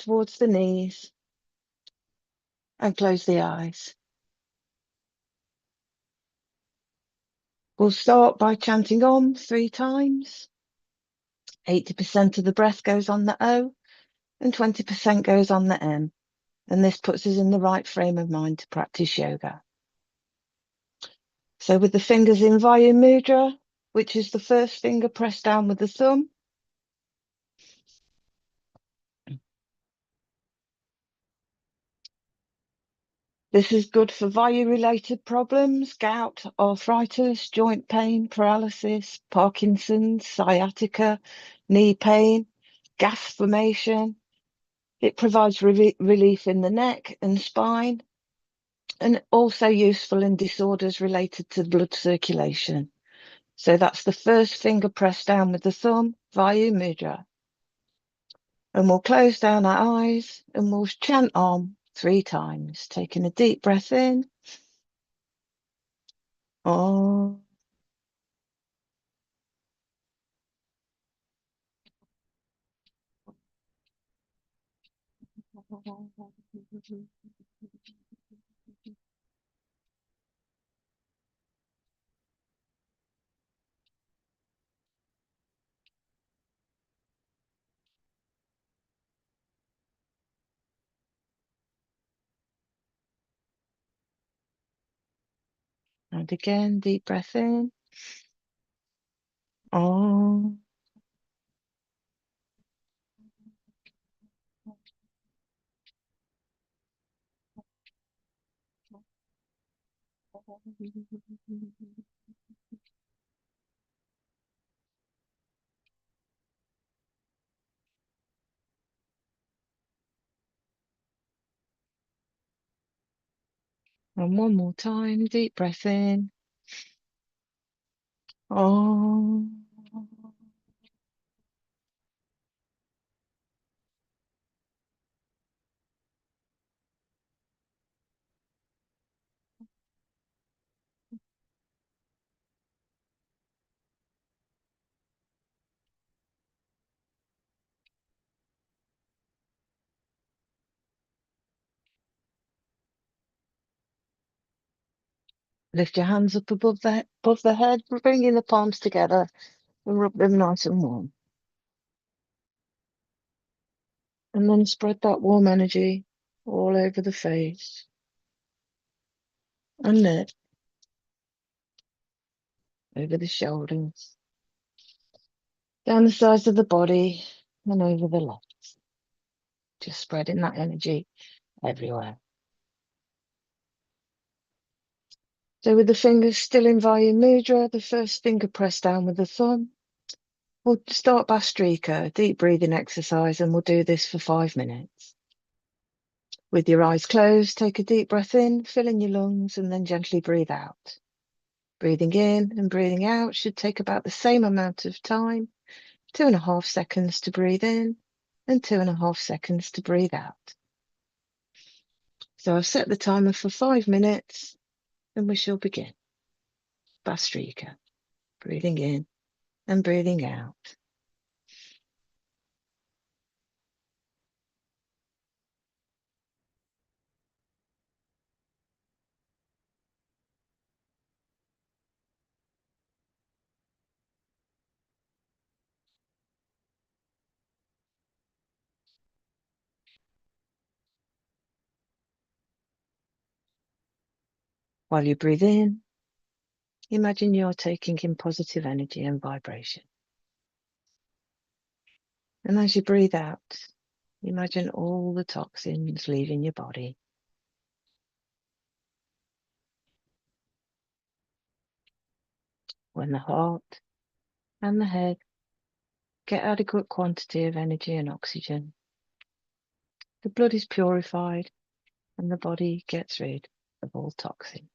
towards the knees and close the eyes. We'll start by chanting Om 3 times. 80% of the breath goes on the O and 20% goes on the M. And this puts us in the right frame of mind to practice yoga. So with the fingers in Vayu Mudra, which is the first finger pressed down with the thumb, this is good for Vayu-related problems, gout, arthritis, joint pain, paralysis, Parkinson's, sciatica, knee pain, gas formation. It provides relief in the neck and spine, and also useful in disorders related to blood circulation. So that's the first finger pressed down with the thumb, Vayu Mudra. And we'll close down our eyes and we'll chant Om 3 times, taking a deep breath in. Om. And again, deep breath in. Om. And one more time, deep breath in. Om. Lift your hands up above the head, bringing the palms together and rub them nice and warm. And then spread that warm energy all over the face and neck, over the shoulders, down the sides of the body and over the legs. Just spreading that energy everywhere. So with the fingers still in Vayu Mudra, the first finger pressed down with the thumb, we'll start Bhastrika, deep breathing exercise, and we'll do this for 5 minutes. With your eyes closed, take a deep breath in, fill in your lungs, and then gently breathe out. Breathing in and breathing out should take about the same amount of time, 2.5 seconds to breathe in and 2.5 seconds to breathe out. So I've set the timer for 5 minutes and we shall begin. Bhastrika, breathing in and breathing out. While you breathe in, imagine you're taking in positive energy and vibration. And as you breathe out, imagine all the toxins leaving your body. When the heart and the head get adequate quantity of energy and oxygen, the blood is purified and the body gets rid of all toxin.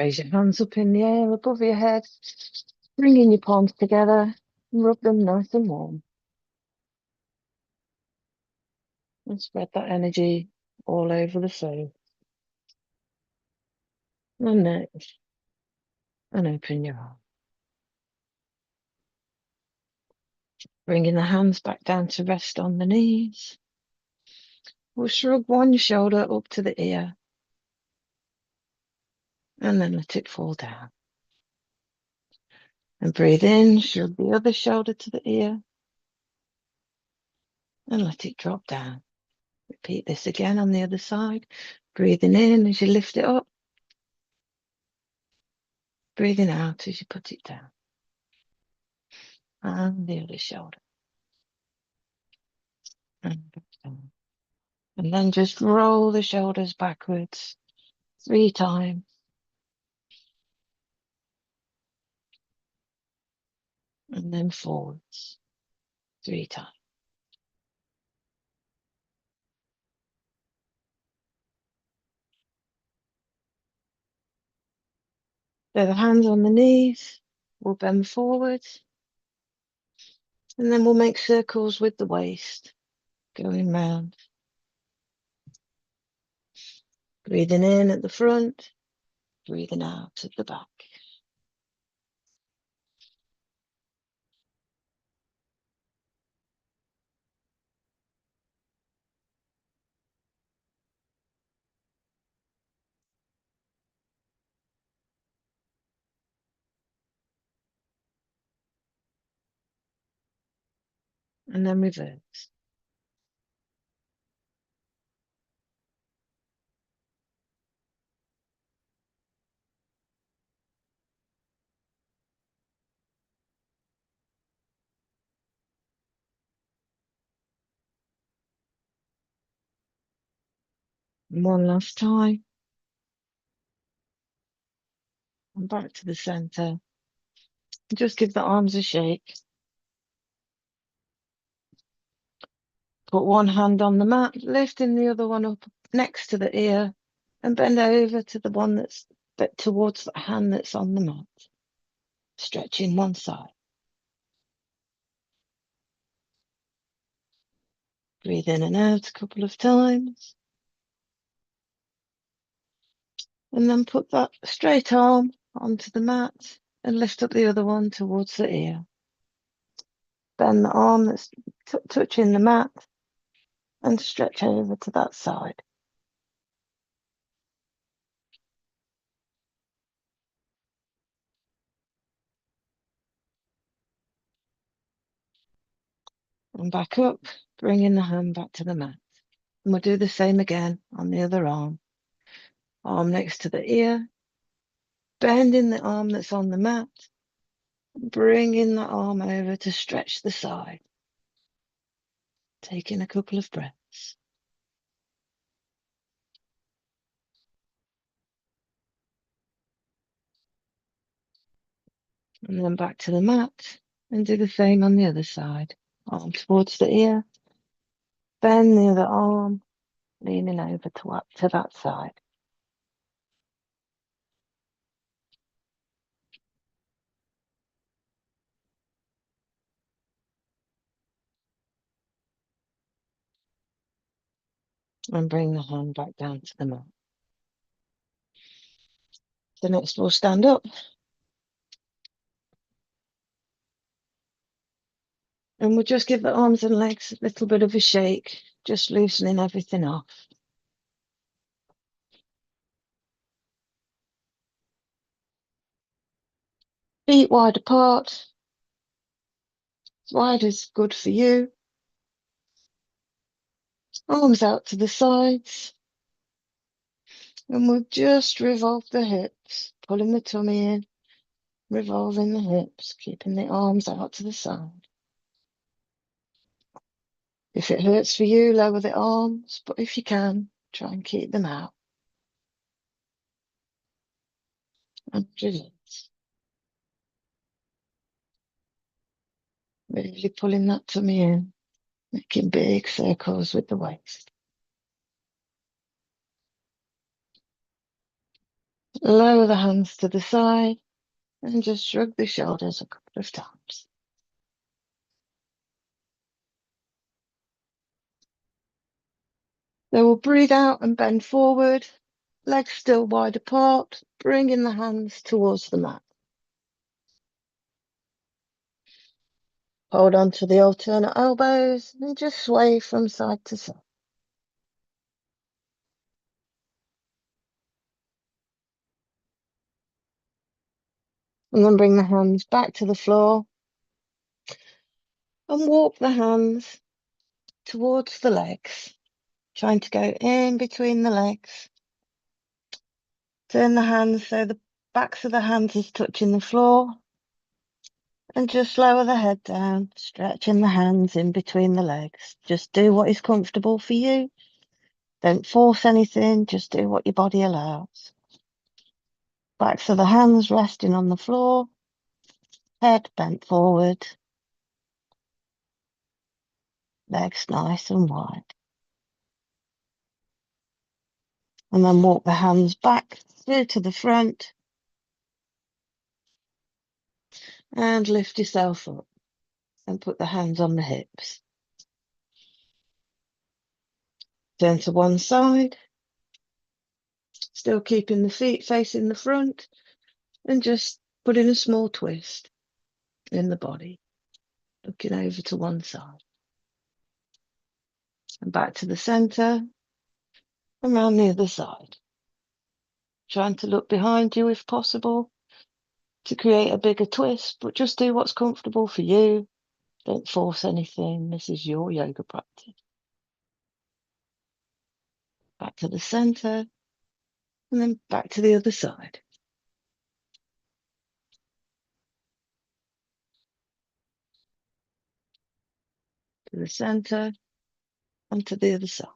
Raise your hands up in the air above your head, bringing your palms together and rub them nice and warm. And spread that energy all over the face and neck, and open your arms. Bringing the hands back down to rest on the knees. We'll shrug one shoulder up to the ear and then let it fall down. And breathe in, shrug the other shoulder to the ear and let it drop down. Repeat this again on the other side. Breathing in as you lift it up. Breathing out as you put it down. And the other shoulder. And back down. And then just roll the shoulders backwards 3 times. And then forwards 3 times. So the hands on the knees, we'll bend forward. And then we'll make circles with the waist, going round. Breathing in at the front, breathing out at the back. And then reverse. And one last time. And back to the center. Just give the arms a shake. Put one hand on the mat, lifting the other one up next to the ear, and bend over to the one that's towards the hand that's on the mat. Stretching one side. Breathe in and out a couple of times. And then put that straight arm onto the mat and lift up the other one towards the ear. Bend the arm that's touching the mat and stretch over to that side. And back up, bringing the hand back to the mat. And we'll do the same again on the other arm. Arm next to the ear, bending the arm that's on the mat, bringing the arm over to stretch the side. Taking a couple of breaths. And then back to the mat and do the same on the other side. Arm towards the ear, bend the other arm, leaning over to that side. And bring the hand back down to the mat. So next we'll stand up. And we'll just give the arms and legs a little bit of a shake, just loosening everything off. Feet wide apart, as wide as good for you. Arms out to the sides. And we'll just revolve the hips, pulling the tummy in, revolving the hips, keeping the arms out to the side. If it hurts for you, lower the arms, but if you can, try and keep them out. And release. Really pulling that tummy in, making big circles with the waist. Lower the hands to the side and just shrug the shoulders a couple of times. Then we'll breathe out and bend forward, legs still wide apart, bringing the hands towards the mat. Hold on to the alternate elbows and just sway from side to side. And then bring the hands back to the floor and walk the hands towards the legs, trying to go in between the legs. Turn the hands so the backs of the hands is touching the floor. And just lower the head down, stretching the hands in between the legs. Just do what is comfortable for you. Don't force anything, just do what your body allows. Backs of the hands resting on the floor, head bent forward, legs nice and wide. And then walk the hands back through to the front and lift yourself up and put the hands on the hips. Turn to one side, still keeping the feet facing the front and just put in a small twist in the body, looking over to one side. And back to the center, and round the other side. Trying to look behind you if possible to create a bigger twist, but just do what's comfortable for you. Don't force anything. This is your yoga practice. Back to the center, and then back to the other side. To the center, and to the other side.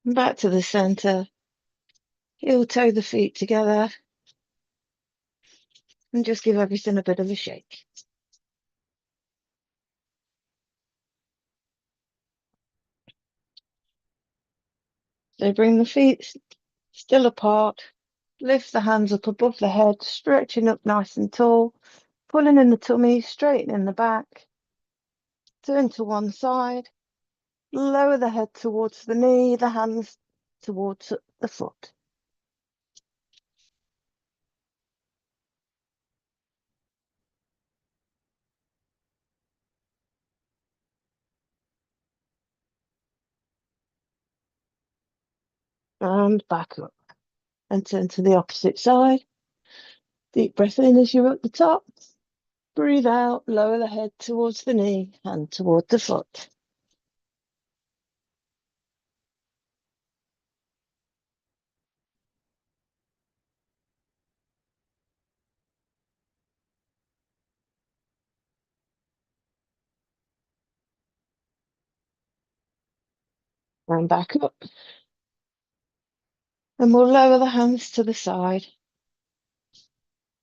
And back to the center. Heel toe the feet together, and just give everything a bit of a shake. So bring the feet still apart. Lift the hands up above the head, stretching up nice and tall, pulling in the tummy, straightening the back. Turn to one side, lower the head towards the knee, the hands towards the foot. And back up. And turn to the opposite side. Deep breath in as you're at the top. Breathe out, lower the head towards the knee, hand toward the foot. And back up. And we'll lower the hands to the side.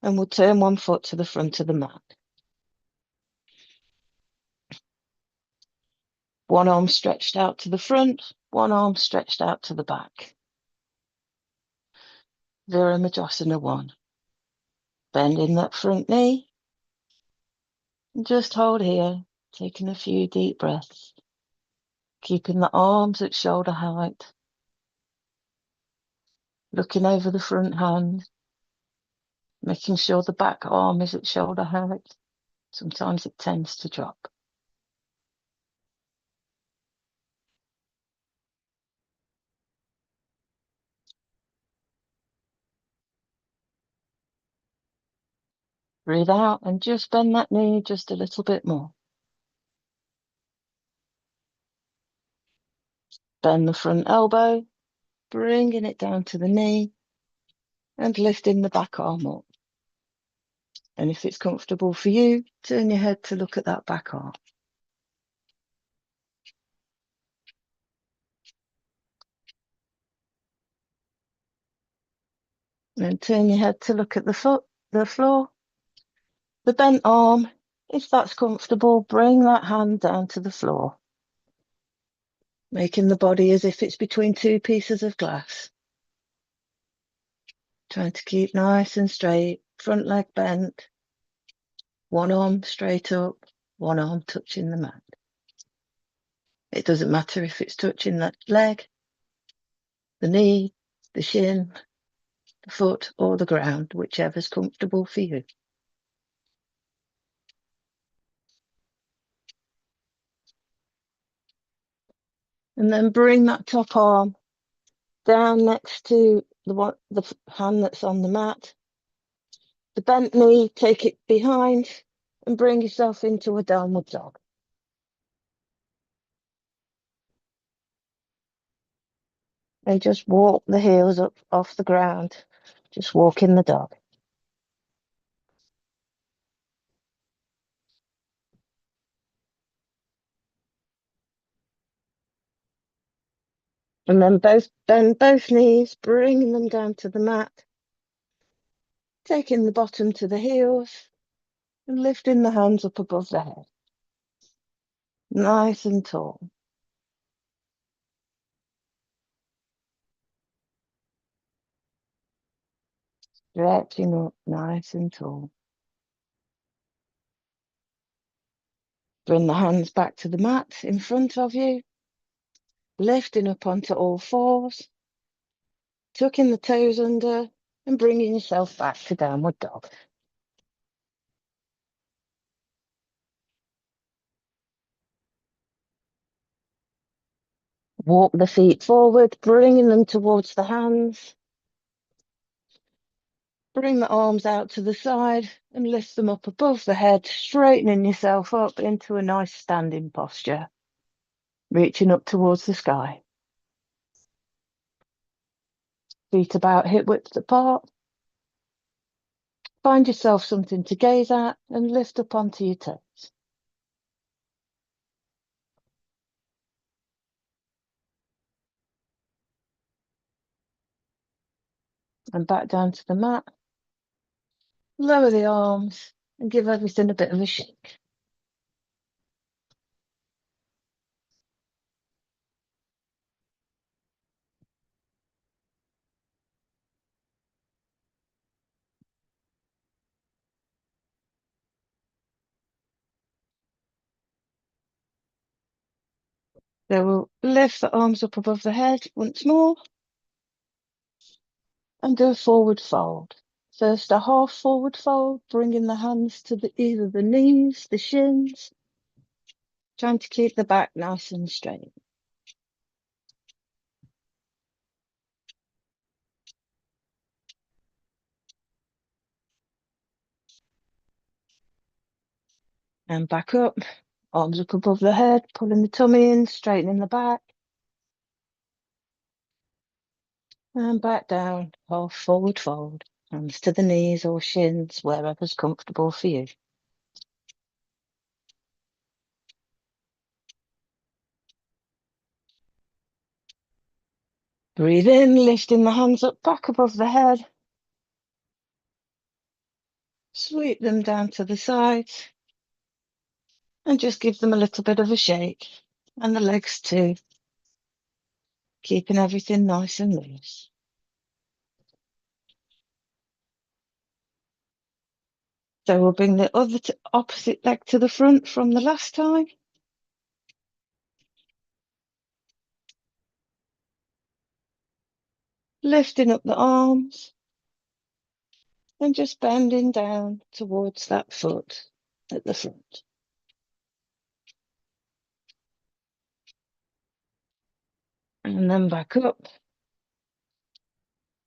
And we'll turn one foot to the front of the mat. One arm stretched out to the front, one arm stretched out to the back. Virabhadrasana 1. Bend in that front knee. And just hold here, taking a few deep breaths. Keeping the arms at shoulder height. Looking over the front hand. Making sure the back arm is at shoulder height. Sometimes it tends to drop. Breathe out and just bend that knee just a little bit more. Bend the front elbow, bringing it down to the knee and lifting the back arm up. And if it's comfortable for you, turn your head to look at that back arm. And then turn your head to look at the floor, the bent arm. If that's comfortable, bring that hand down to the floor. making the body as if it's between two pieces of glass. Trying to keep nice and straight, front leg bent, one arm straight up, one arm touching the mat. It doesn't matter if it's touching that leg, the knee, the shin, the foot, or the ground, whichever's comfortable for you. And then bring that top arm down next to the hand that's on the mat. The bent knee, take it behind and bring yourself into a downward dog. And just walk the heels up off the ground. Just walk in the dog. And then bend both knees, bringing them down to the mat. Taking the bottom to the heels and lifting the hands up above the head. Nice and tall. Stretching up nice and tall. Bring the hands back to the mat in front of you. Lifting up onto all fours. Tucking the toes under and bringing yourself back to downward dog. Walk the feet forward, bringing them towards the hands. Bring the arms out to the side and lift them up above the head, straightening yourself up into a nice standing posture, reaching up towards the sky. Feet about hip width apart. Find yourself something to gaze at and lift up onto your toes. And back down to the mat. Lower the arms and give everything a bit of a shake. So we'll lift the arms up above the head once more and do a forward fold. First a half forward fold, bringing the hands to either the knees, the shins, trying to keep the back nice and straight. And back up, arms up above the head, pulling the tummy in, straightening the back. And back down, half forward fold, hands to the knees or shins, wherever's comfortable for you. Breathe in, lifting the hands up back above the head. Sweep them down to the sides. And just give them a little bit of a shake. And the legs too. Keeping everything nice and loose. So we'll bring the opposite leg to the front from the last time. Lifting up the arms. And just bending down towards that foot at the front. And then back up.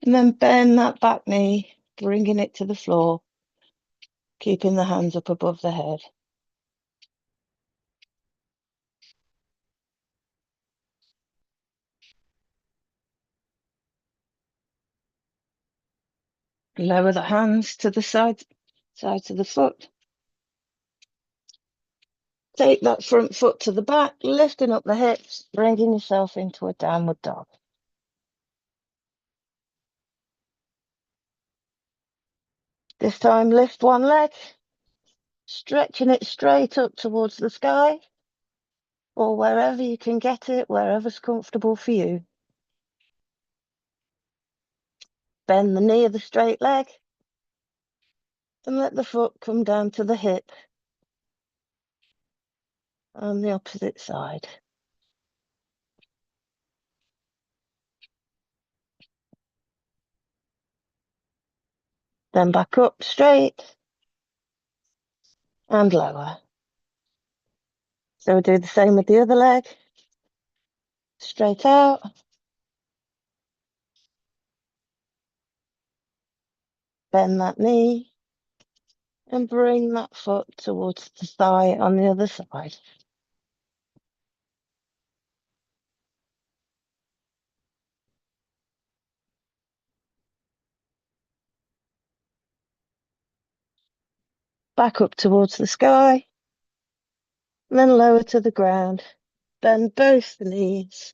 And then bend that back knee, bringing it to the floor, keeping the hands up above the head. Lower the hands to the sides of the foot. Take that front foot to the back, lifting up the hips, bringing yourself into a downward dog. This time, lift one leg, stretching it straight up towards the sky. or wherever you can get it, wherever's comfortable for you. Bend the knee of the straight leg and let the foot come down to the hip on the opposite side. Then back up straight and lower. So we'll do the same with the other leg. Straight out. Bend that knee and bring that foot towards the thigh on the other side. Back up towards the sky, and then lower to the ground. Bend both the knees.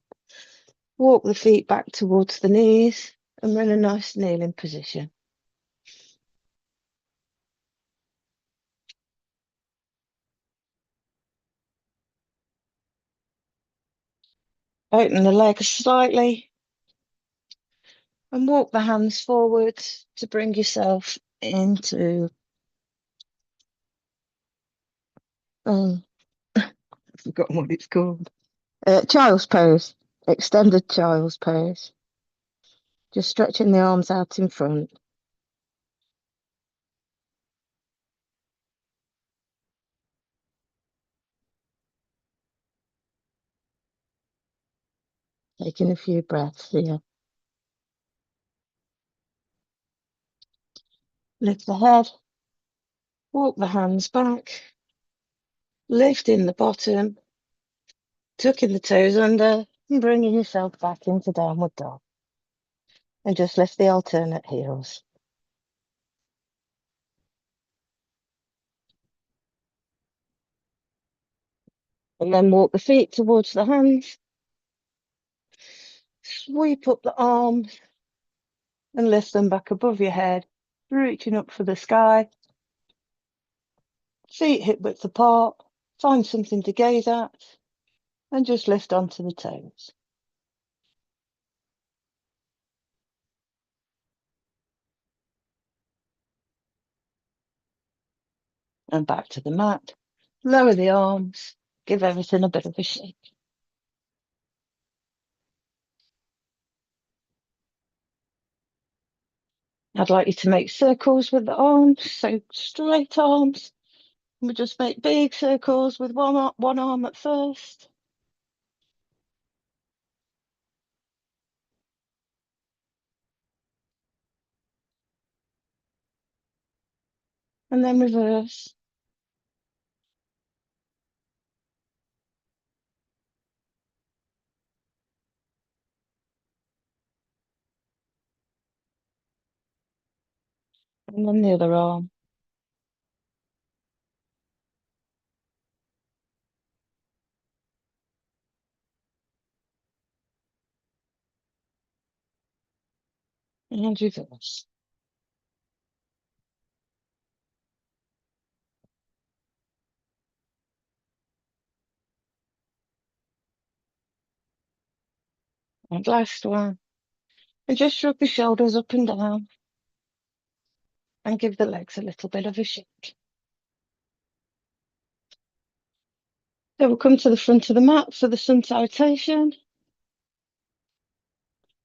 Walk the feet back towards the knees and we're in a nice kneeling position. Open the legs slightly and walk the hands forwards to bring yourself into I've forgotten what it's called. Child's pose, extended child's pose. Just stretching the arms out in front. Taking a few breaths here. Lift the head, walk the hands back, lifting the bottom, tucking the toes under, and bringing yourself back into downward dog. And just lift the alternate heels. And then walk the feet towards the hands. Sweep up the arms and lift them back above your head, reaching up for the sky. Feet hip width apart. Find something to gaze at and just lift onto the toes. And back to the mat. Lower the arms. Give everything a bit of a shake. I'd like you to make circles with the arms, so straight arms. We just make big circles with one arm at first. And then reverse. And then the other arm. And reverse. And last one. And just shrug the shoulders up and down. And give the legs a little bit of a shake. So we'll come to the front of the mat for the sun salutation.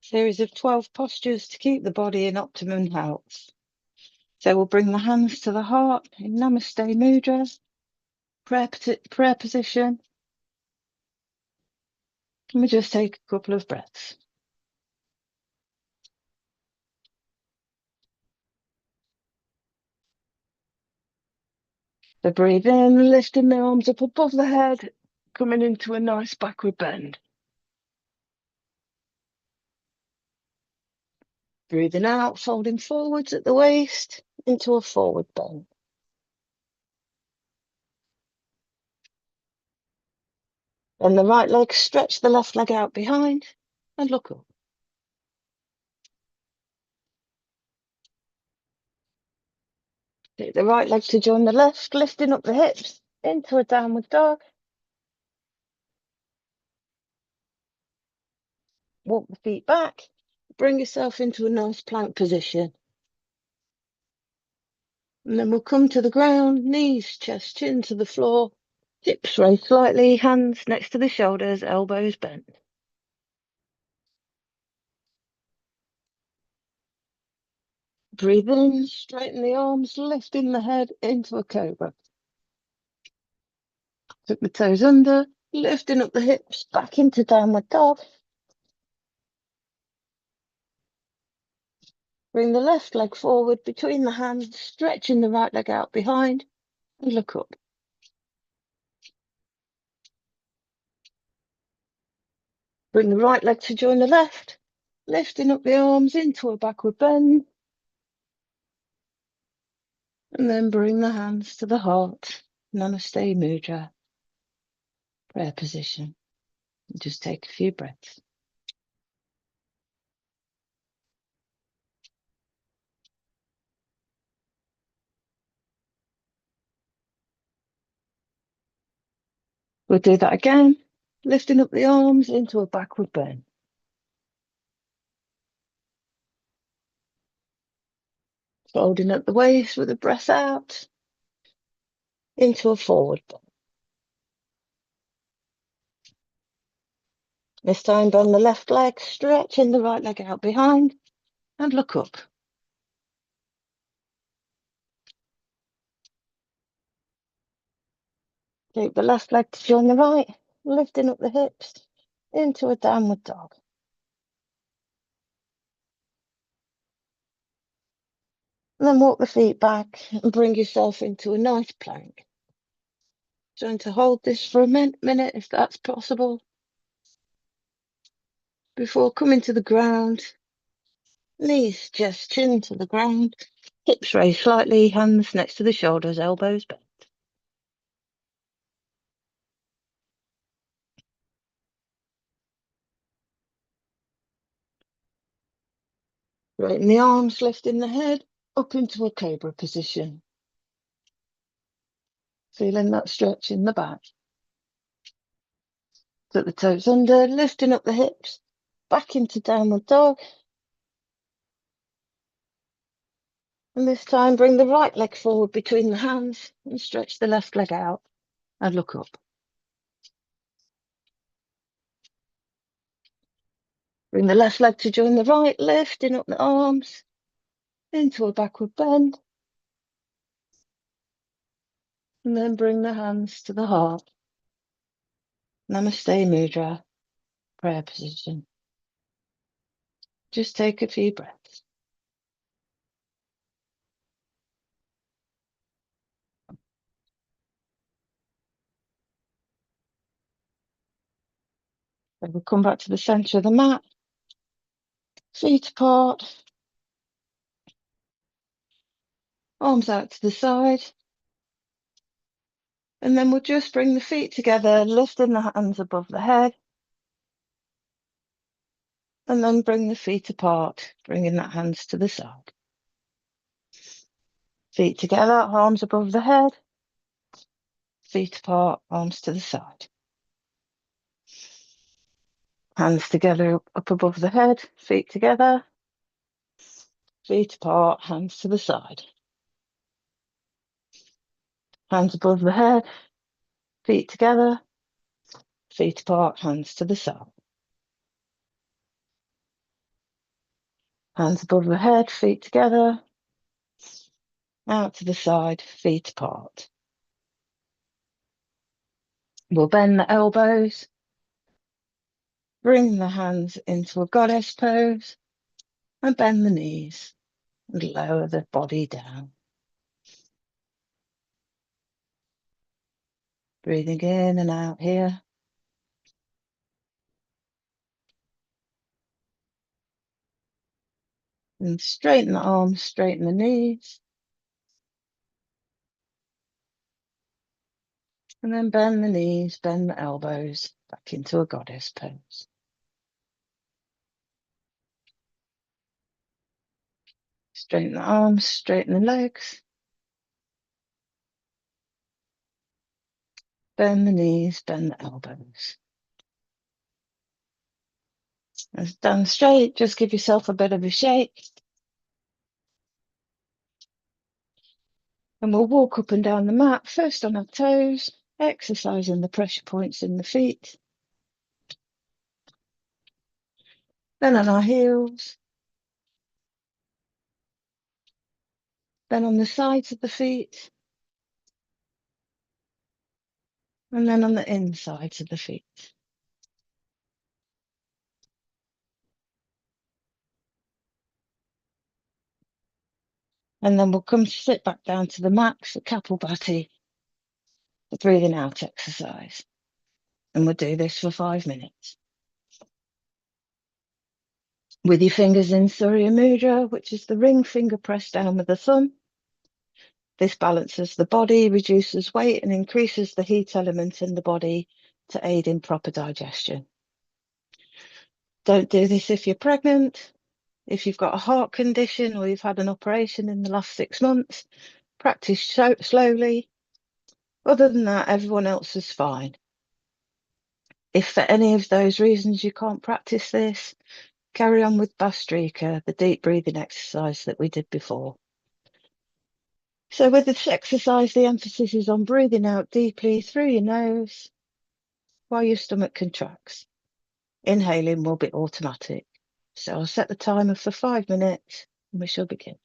Series of 12 postures to keep the body in optimum health. So we'll bring the hands to the heart in Namaste Mudra, prayer position. And we just take a couple of breaths. So breathe in, lifting the arms up above the head, coming into a nice backward bend. Breathing out, folding forwards at the waist into a forward bend. Then the right leg, stretch the left leg out behind and look up. Take the right leg to join the left, lifting up the hips into a downward dog. walk the feet back, bring yourself into a nice plank position. And then we'll come to the ground, knees, chest, chin to the floor, hips raised slightly, hands next to the shoulders, elbows bent. Breathe in, straighten the arms, lifting the head into a cobra. Tuck the toes under, lifting up the hips, back into downward dog. Bring the left leg forward between the hands, stretching the right leg out behind, and look up. Bring the right leg to join the left, lifting up the arms into a backward bend. And then bring the hands to the heart, Namaste Mudra, prayer position. And just take a few breaths. We'll do that again, lifting up the arms into a backward bend. Folding up the waist with a breath out into a forward bend. This time bend the left leg, stretching the right leg out behind, and look up. Take the left leg to join the right, lifting up the hips into a downward dog. And then walk the feet back and bring yourself into a nice plank. Trying to hold this for a minute if that's possible. Before coming to the ground, knees, chest, chin to the ground, hips raised slightly, hands next to the shoulders, elbows bent. Straighten the arms, lifting the head up into a cobra position. Feeling that stretch in the back. Tuck the toes under, lifting up the hips, back into downward dog. And this time bring the right leg forward between the hands and stretch the left leg out and look up. Bring the left leg to join the right, lifting up the arms into a backward bend. And then bring the hands to the heart. Namaste Mudra, prayer position. Just take a few breaths. Then we'll come back to the center of the mat. Feet apart. Arms out to the side. And then we'll just bring the feet together, lifting the hands above the head. And then bring the feet apart, bringing the hands to the side. Feet together, arms above the head. Feet apart, arms to the side. Hands together up above the head, feet together. Feet apart, hands to the side. Hands above the head, feet together. Feet apart, hands to the side. Hands above the head, feet together. Out to the side, feet apart. We'll bend the elbows. Bring the hands into a goddess pose. And bend the knees. And lower the body down. Breathing in and out here. And straighten the arms, straighten the knees. And then bend the knees, bend the elbows back into a goddess pose. Straighten the arms, straighten the legs. Bend the knees, bend the elbows. And stand straight, just give yourself a bit of a shake. And we'll walk up and down the mat, first on our toes, exercising the pressure points in the feet. Then on our heels. Then on the sides of the feet. And then on the insides of the feet. And then we'll come sit back down to the mat for Kapalbhati, the breathing out exercise. And we'll do this for 5 minutes. With your fingers in Surya Mudra, which is the ring finger pressed down with the thumb. This balances the body, reduces weight, and increases the heat element in the body to aid in proper digestion. Don't do this if you're pregnant, if you've got a heart condition, or you've had an operation in the last 6 months. Practice slowly. Other than that, everyone else is fine. If for any of those reasons you can't practice this, carry on with Bhastrika, the deep breathing exercise that we did before. So with this exercise, the emphasis is on breathing out deeply through your nose while your stomach contracts. Inhaling will be automatic. So I'll set the timer for 5 minutes and we shall begin.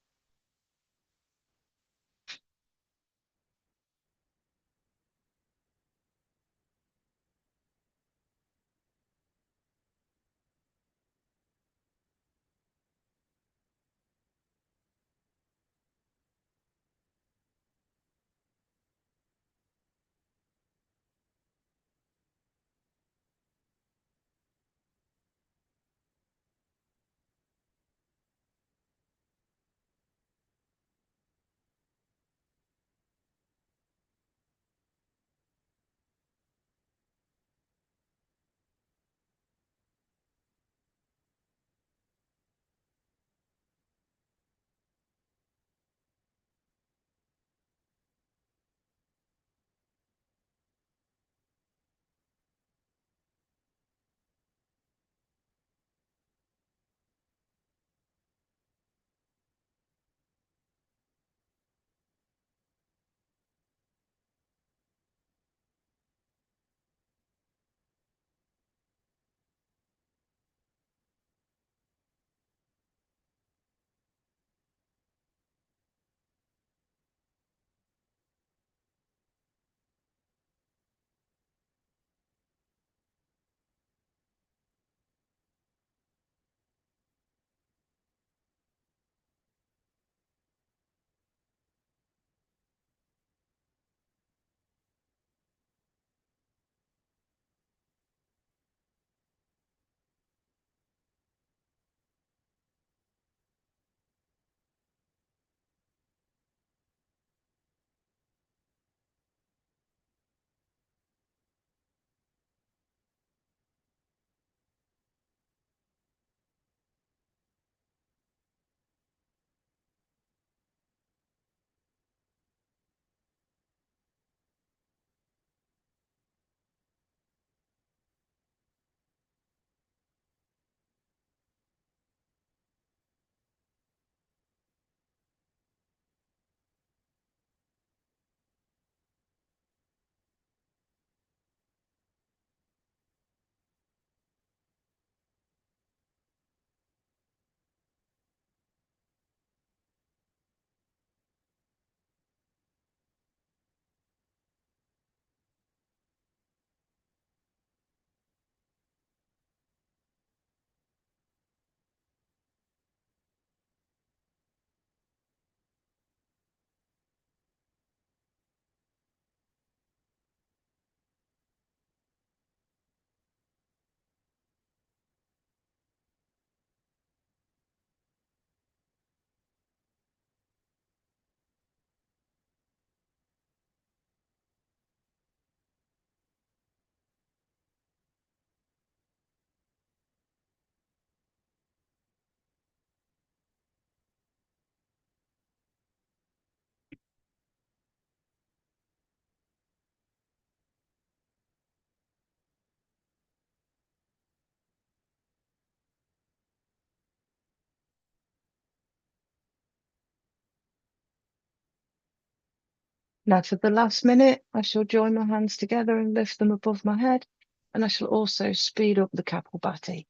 Now for the last minute, I shall join my hands together and lift them above my head, and I shall also speed up the Kapalbhati.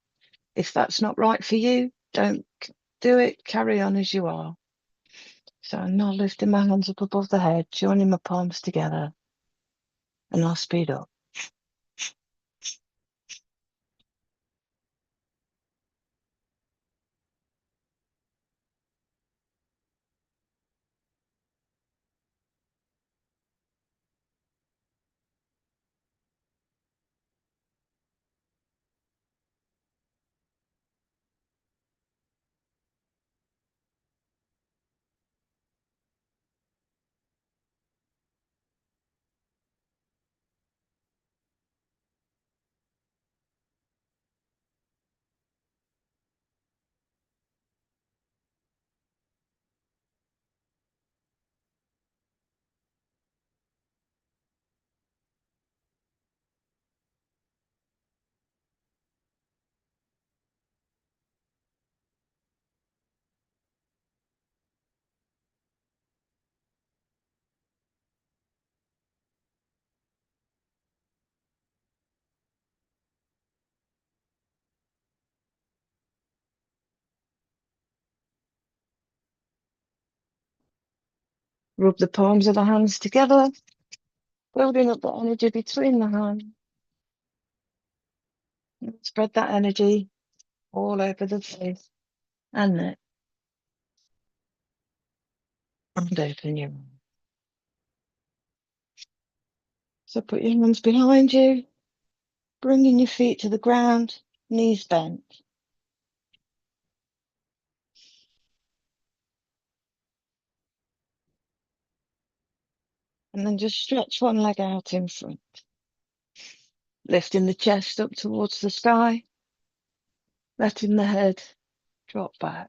If that's not right for you, don't do it. Carry on as you are. So I'm now lifting my hands up above the head, joining my palms together, and I'll speed up. Rub the palms of the hands together, building up the energy between the hands. Spread that energy all over the face and neck. And open your eyes. So put your hands behind you, bringing your feet to the ground, knees bent. And then just stretch one leg out in front, lifting the chest up towards the sky, letting the head drop back.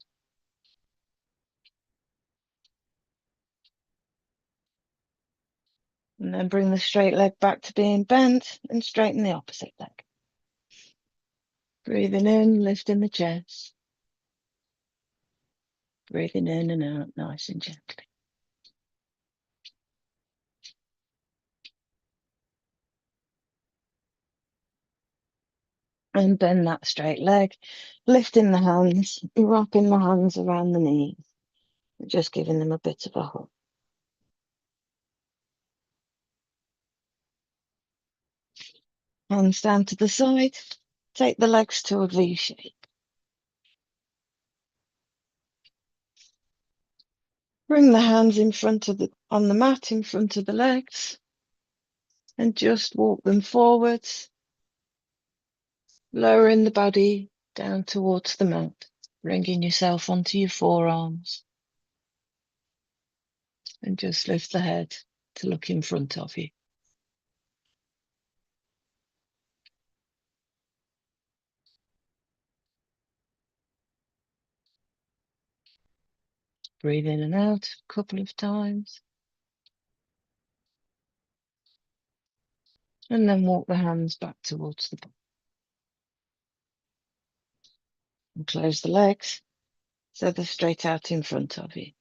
And then bring the straight leg back to being bent and straighten the opposite leg. Breathing in, lifting the chest. Breathing in and out, nice and gently. And bend that straight leg, lifting the hands, wrapping the hands around the knees, just giving them a bit of a hug. Hands down to the side, take the legs to a V shape. Bring the hands in front of on the mat in front of the legs and just walk them forwards, lowering the body down towards the mat, bringing yourself onto your forearms and just lift the head to look in front of you. Breathe in and out a couple of times. And then walk the hands back towards the body. And close the legs so they're straight out in front of you.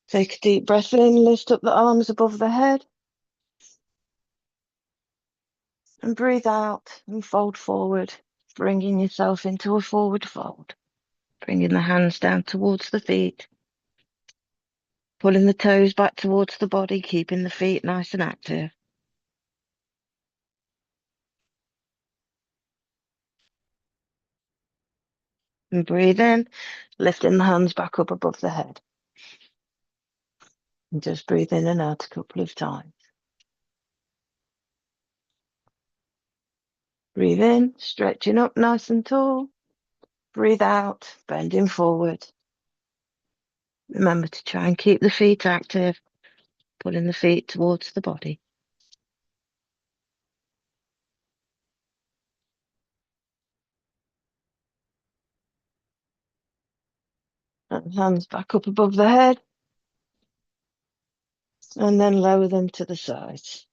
Take a deep breath in, lift up the arms above the head. And breathe out and fold forward, bringing yourself into a forward fold. Bringing the hands down towards the feet. Pulling the toes back towards the body, keeping the feet nice and active. And breathe in, lifting the hands back up above the head. And just breathe in and out a couple of times. Breathe in, stretching up nice and tall. Breathe out, bending forward. Remember to try and keep the feet active, pulling the feet towards the body. And hands back up above the head. And then lower them to the sides.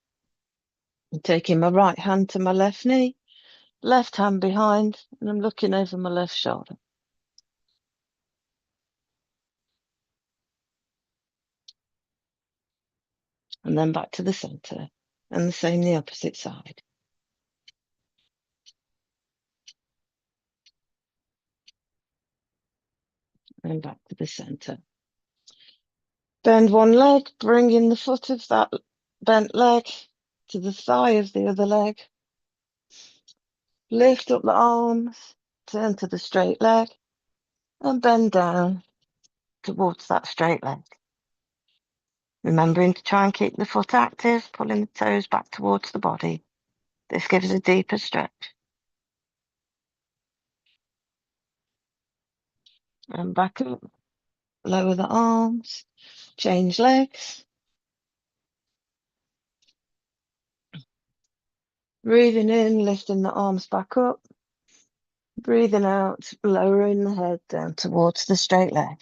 I'm taking my right hand to my left knee, left hand behind, and I'm looking over my left shoulder. and then back to the center, and the same the opposite side. And back to the center. Bend one leg, bringing the foot of that bent leg to the thigh of the other leg. Lift up the arms, turn to the straight leg, and bend down towards that straight leg. Remembering to try and keep the foot active, pulling the toes back towards the body. This gives a deeper stretch. And back up, lower the arms, change legs. Breathing in, lifting the arms back up. Breathing out, lowering the head down towards the straight leg.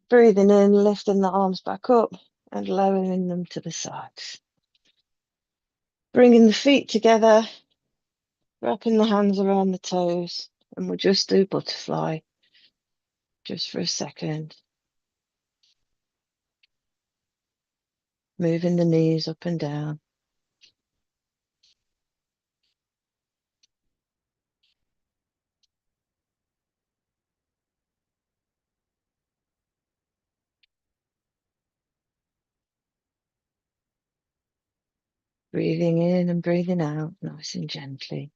Breathing in, lifting the arms back up and lowering them to the sides. Bringing the feet together, wrapping the hands around the toes, and we'll just do butterfly just for a second. Moving the knees up and down. Breathing in and breathing out, nice and gently.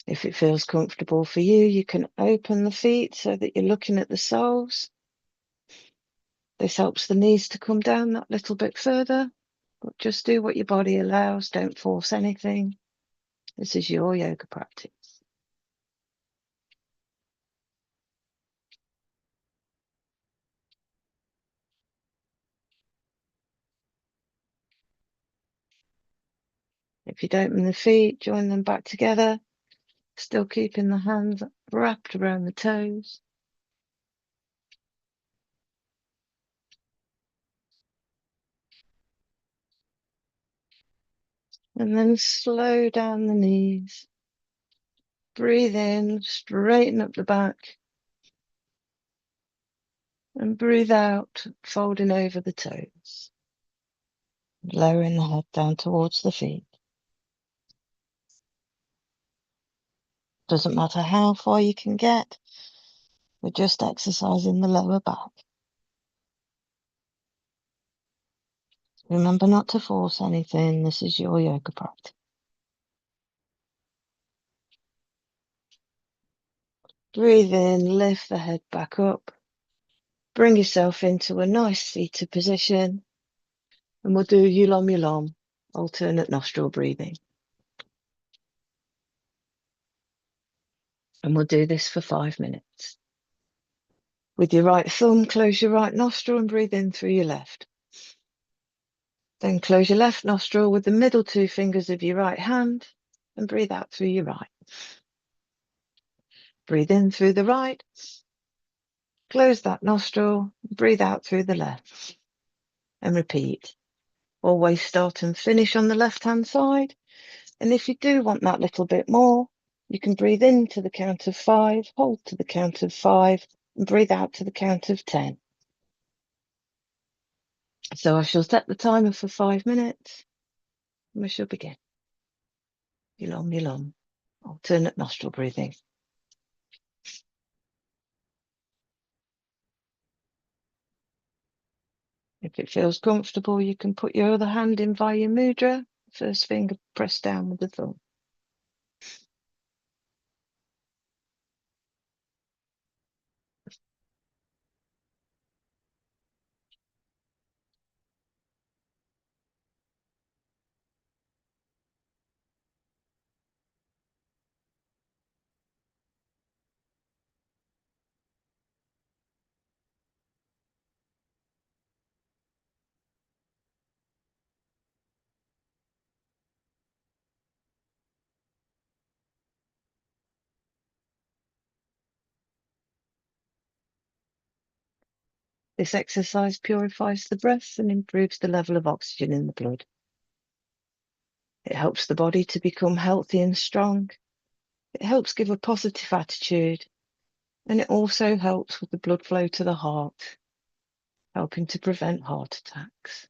If it feels comfortable for you, you can open the feet so that you're looking at the soles. This helps the knees to come down that little bit further, but just do what your body allows. Don't force anything. This is your yoga practice. If you don't open the feet, join them back together, still keeping the hands wrapped around the toes. And then slow down the knees. Breathe in, straighten up the back. And breathe out, folding over the toes. Lowering the head down towards the feet. Doesn't matter how far you can get. We're just exercising the lower back. Remember not to force anything. This is your yoga practice. Breathe in, lift the head back up. Bring yourself into a nice seated position. And we'll do Ulom Ulom, alternate nostril breathing. And we'll do this for 5 minutes. With your right thumb, close your right nostril and breathe in through your left. Then close your left nostril with the middle 2 fingers of your right hand and breathe out through your right. Breathe in through the right. Close that nostril, breathe out through the left. And repeat. Always start and finish on the left-hand side. And if you do want that little bit more, you can breathe in to the count of 5, hold to the count of 5, and breathe out to the count of 10. So I shall set the timer for 5 minutes, and we shall begin. Ulom Ulom, alternate nostril breathing. If it feels comfortable, you can put your other hand in Vaya Mudra, first finger pressed down with the thumb. This exercise purifies the breath and improves the level of oxygen in the blood. It helps the body to become healthy and strong. It helps give a positive attitude, and it also helps with the blood flow to the heart, helping to prevent heart attacks.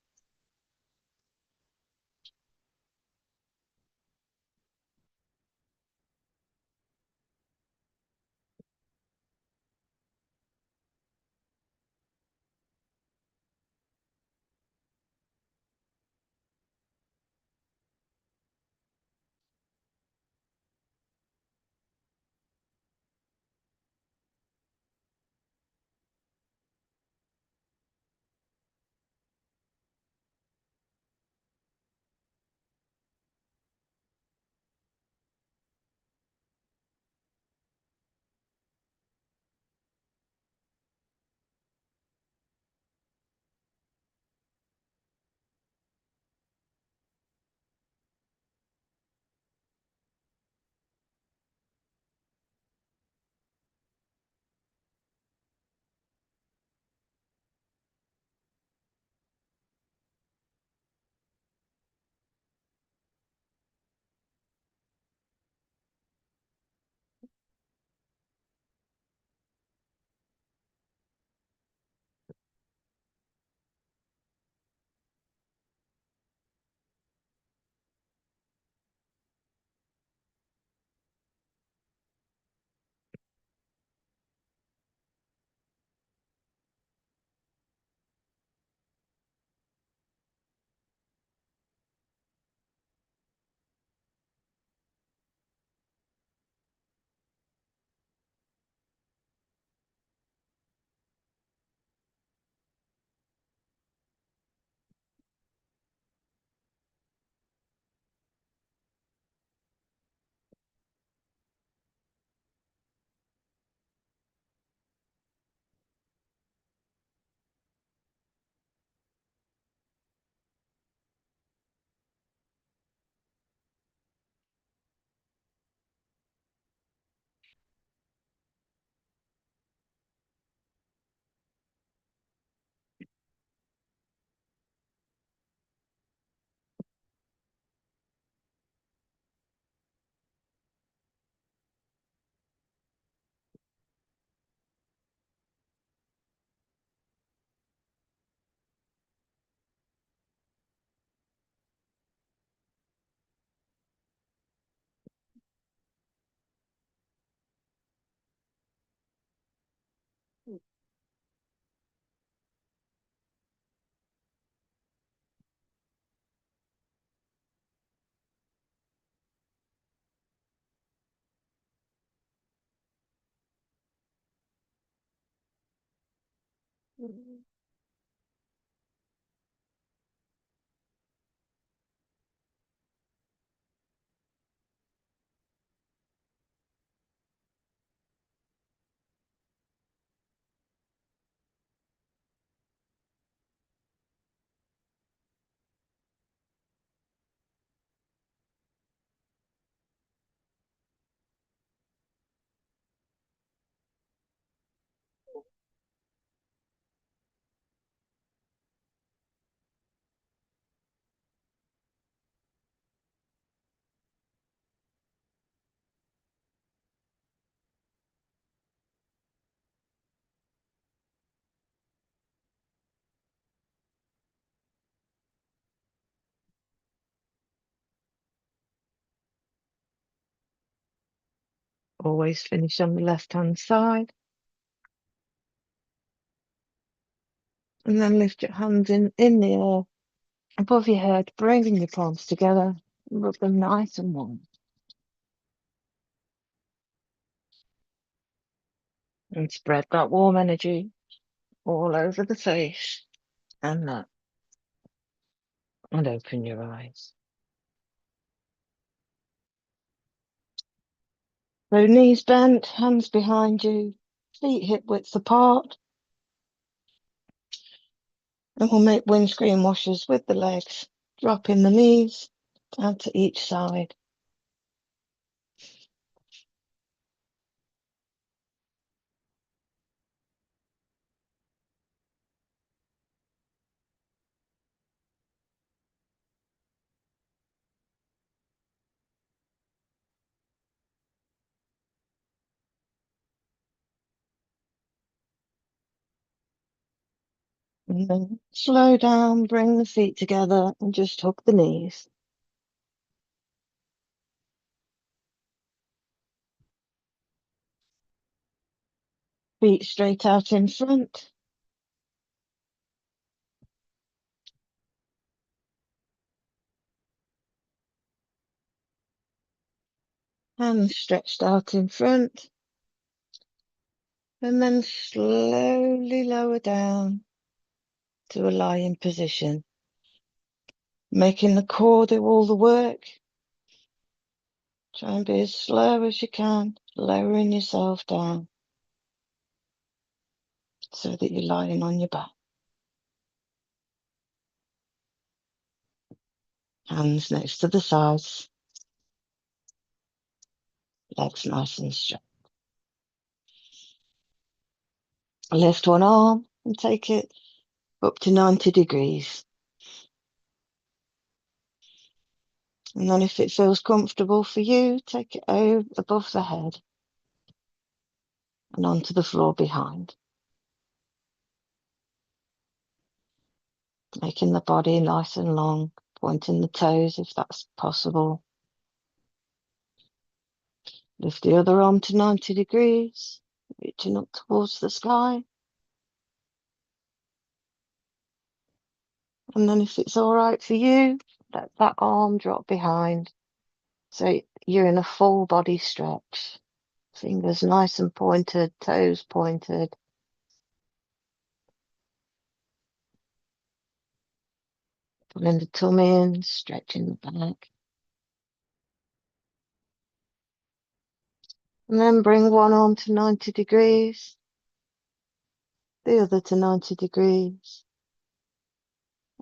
Always finish on the left-hand side. And then lift your hands in the air above your head, bringing your palms together, and rub them nice and warm. And spread that warm energy all over the face and neck. And open your eyes. So knees bent, hands behind you, feet hip width apart. And we'll make windscreen washers with the legs, dropping the knees down to each side. And then slow down, bring the feet together and just hug the knees. Feet straight out in front. Hands stretched out in front. And then slowly lower down to a lying position. Making the core do all the work. Try and be as slow as you can, lowering yourself down so that you're lying on your back. Hands next to the sides. Legs nice and straight. Lift one arm and take it up to 90 degrees. And then if it feels comfortable for you, take it over above the head and onto the floor behind. Making the body nice and long, pointing the toes if that's possible. Lift the other arm to 90 degrees, reaching up towards the sky. And then if it's all right for you, let that arm drop behind. So you're in a full body stretch. Fingers nice and pointed, toes pointed. Pulling the tummy in, stretching the back. And then bring one arm to 90 degrees, the other to 90 degrees.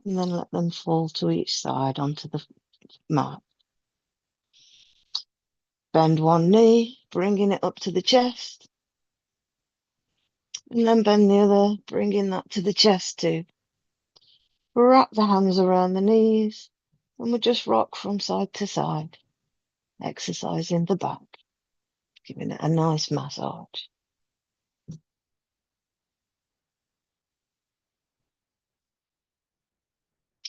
And then let them fall to each side onto the mat. Bend one knee, bringing it up to the chest. And then bend the other, bringing that to the chest too. Wrap the hands around the knees, and we'll just rock from side to side, exercising the back, giving it a nice massage.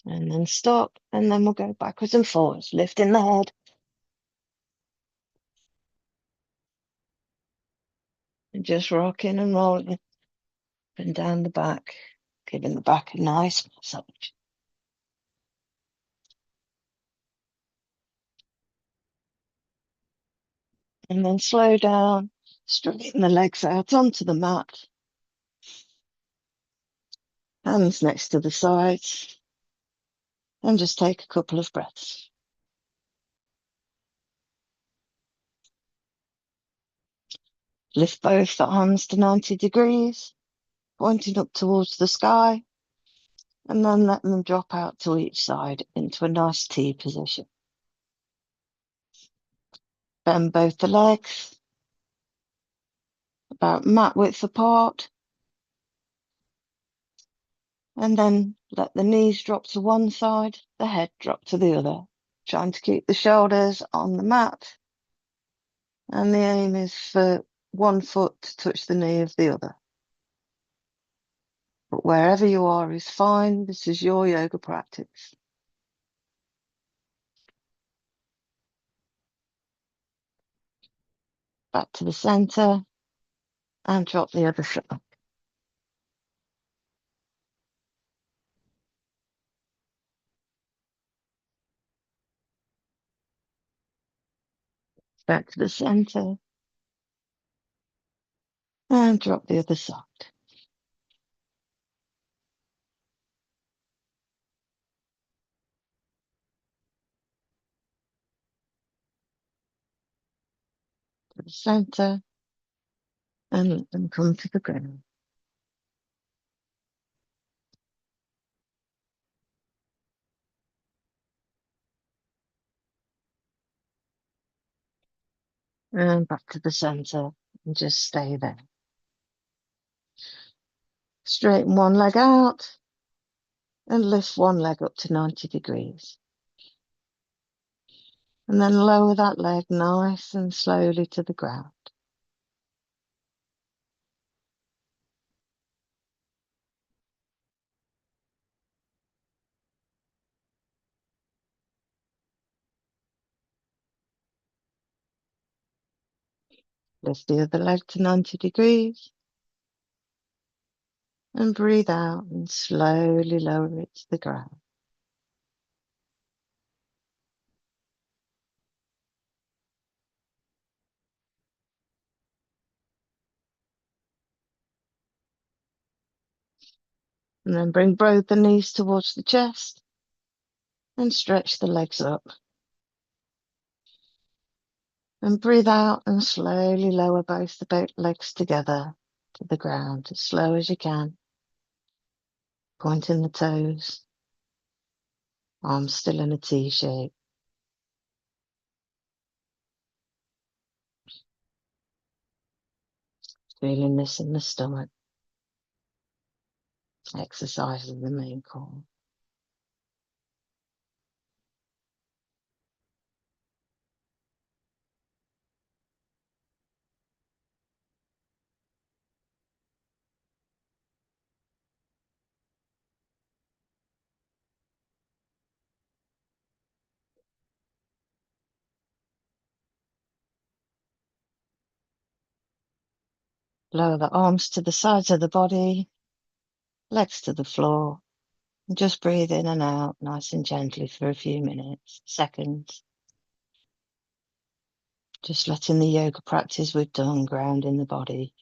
And then stop, and then we'll go backwards and forwards, lifting the head. And just rocking and rolling up and down the back, giving the back a nice massage. And then slow down, straighten the legs out onto the mat. Hands next to the sides. And just take a couple of breaths. Lift both the arms to 90 degrees, pointing up towards the sky, and then let them drop out to each side into a nice T position. Bend both the legs, about mat width apart, and then let the knees drop to one side, the head drop to the other, trying to keep the shoulders on the mat. And the aim is for one foot to touch the knee of the other. But wherever you are is fine. This is your yoga practice. Back to the center and drop the other side. Back to the center and drop the other side. To the center and let them come to the ground. And back to the center and just stay there. Straighten one leg out and lift one leg up to 90 degrees. And then lower that leg nice and slowly to the ground. Lift the other leg to 90 degrees and breathe out and slowly lower it to the ground. And then bring both the knees towards the chest and stretch the legs up. And breathe out and slowly lower both the legs together to the ground as slow as you can. Pointing the toes, arms still in a T shape. Feeling this in the stomach. Exercising the main core. Lower the arms to the sides of the body, legs to the floor, and just breathe in and out nice and gently for a few minutes, seconds. Just letting the yoga practice we've done ground in the body.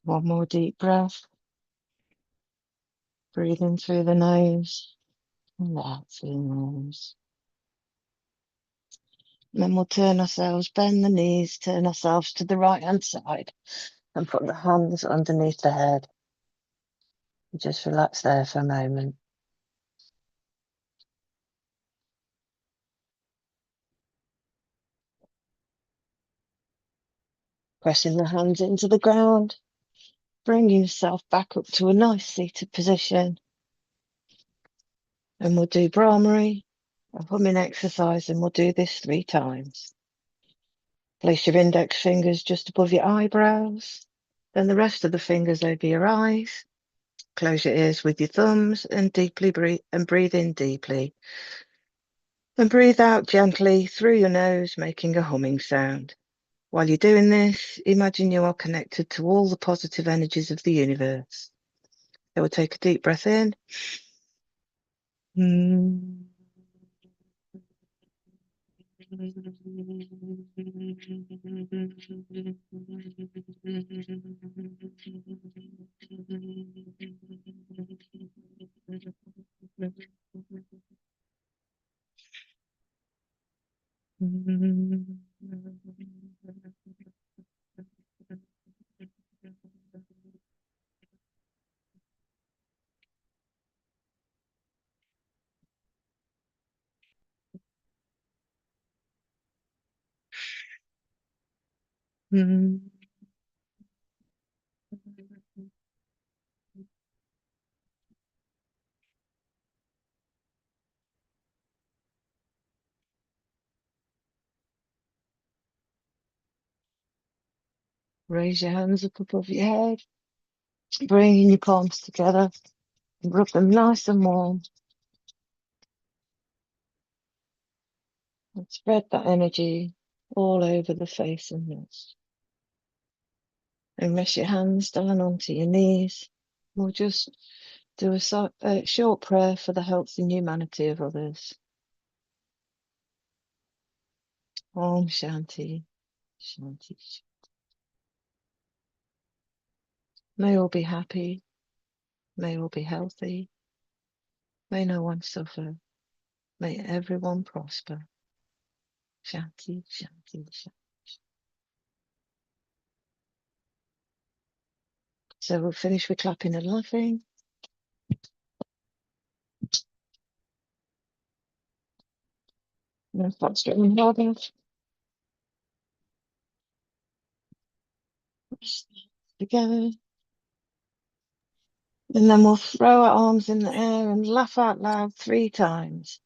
One more deep breath. Breathing through the nose and out through the nose. And then we'll turn ourselves, bend the knees, turn ourselves to the right hand side and put the hands underneath the head. Just relax there for a moment. Pressing the hands into the ground. Bring yourself back up to a nice seated position. And we'll do Brahmari, a humming exercise, and we'll do this 3 times. Place your index fingers just above your eyebrows, then the rest of the fingers over your eyes. Close your ears with your thumbs and deeply breathe in deeply. And breathe out gently through your nose, making a humming sound. While you're doing this, imagine you are connected to all the positive energies of the universe. So we'll take a deep breath in. Raise your hands up above your head, bringing your palms together, and rub them nice and warm. And spread that energy all over the face and neck. And rest your hands down onto your knees. We'll just do a short prayer for the health and humanity of others. Om Shanti, Shanti. May all be happy. May all be healthy. May no one suffer. May everyone prosper. Shanti, Shanti, Shanti. So we'll finish with clapping and laughing. And then start straightening harder. Together. And then we'll throw our arms in the air and laugh out loud 3 times.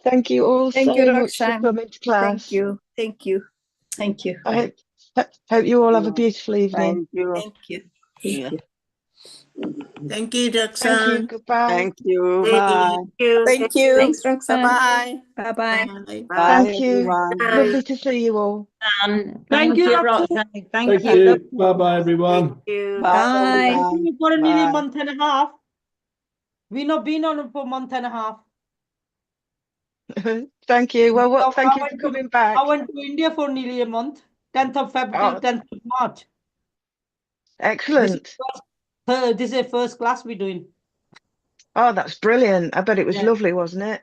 Thank you all Thank so you, much for Roxanne. coming to class. Thank you. Thank you. Thank you. I hope you all have a beautiful evening. Thank you. Thank you. Thank Yeah. you. Thank you, Thank you. Roxanne. Goodbye. Thank you. Thank Bye. you. Thank you. Thanks, Roxanne. Bye-bye. Bye-bye. Bye. Bye, Thank you. everyone. Lovely to see you all. Thank you, Roxanne. Roxanne. Thank Thank you. you. Bye-bye, everyone. Thank you. Bye, Bye. everyone. For nearly a Bye. month and a half. We've not been on for a month and a half. Thank you. Well, So thank you for coming back. I went to India for nearly a month, 10th of February, Oh, 10th of March. excellent. This is first class we're doing. Oh, that's brilliant. I bet it was Yeah. lovely, wasn't it?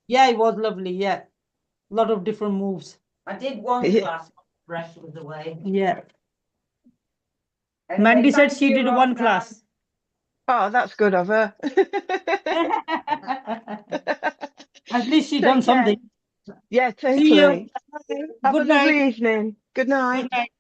Yeah, it was lovely. Yeah. A lot of different moves. I did one Yeah. class, the rest was away. Yeah. Mandy said she did one class. Oh, that's good of her. At least she Take done care. something. Yeah, See you. totally. Have a Good night. lovely evening. Good night. Good night.